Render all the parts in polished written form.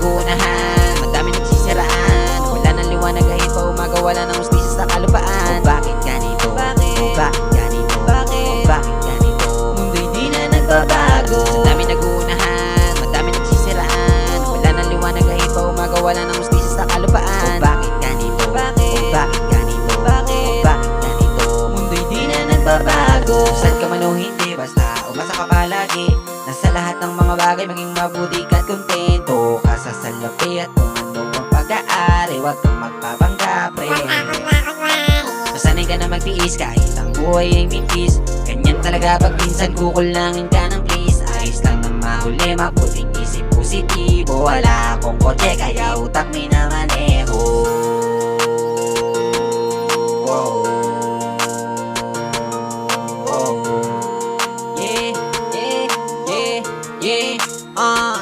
nag-uunahan, madami nagsisiraan. Wala ng liwanag kahit pa umaga, wala ng ustisya sa kalupaan. Bakit ganito? Bakit ganito? Bakit ganito? Mundo'y di na nagbabago. Sa dami nag-uunahan, madami nagsisiraan. Wala ng liwanag kahit pa umaga, wala ng ustisya sa kalupaan. Bakit ganito? Bakit ganito? Bakit ganito? Mundo'y di na nagbabago. Saan ka man o hindi, basta umasa ka palagi. Nasa lahat ng mga bagay maging mabuti ka't kontento ka sa salapi at kung ano ang pag-aari. Huwag kang magpapangga, pre. Masanay ka na magtiis kahit ang buhay ay mintis. Ganyan talaga pag minsan kukulangin ka ng please. Ayos lang na mahuli, mabuting isip positibo. Wala akong kotse kaya utak minamaneho. Wow.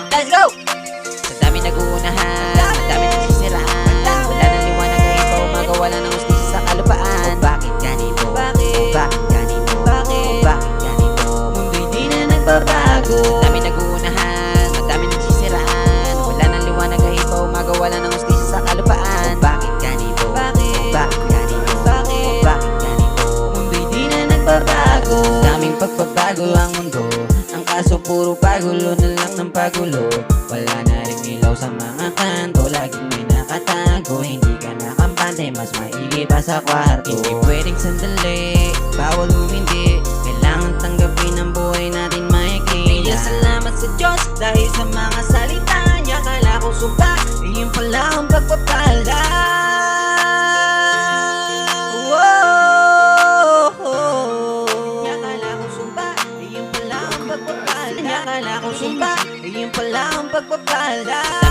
Let's go! Sa dami nag-uunahan, madami nagsisiraan. Wala ng liwanag kahit pa umaga, wala ng ustisya sa kalupaan. Bakit ganito? Bakit ganito? Bakit ganito? Mundo'y di na nagbabago. Sa dami nag-uunahan, madami nagsisiraan. Wala ng liwanag kahit pa umaga, wala ng ustisya sa kalupaan. Bakit ganito? Bakit ganito? Bakit ganito? Mundo'y di na nagbabago. Daming pagbabago ang mundo, ang kaso puro pagulo na lang ng pagulo. Wala na rin ilaw sa mga kanto, laging may nakatago. Hindi ka nakampante, mas maigi pa sa kwarto. Hindi pwedeng sandali, bawal humindi. Kailangan tanggapin ang buhay natin maikli. Kaya salamat sa Diyos dahil sa mga salita niya. Kala ko sumpa, iyon pala ang pagpapala. Akala ko sumpa, iyon pala ang pagpapala.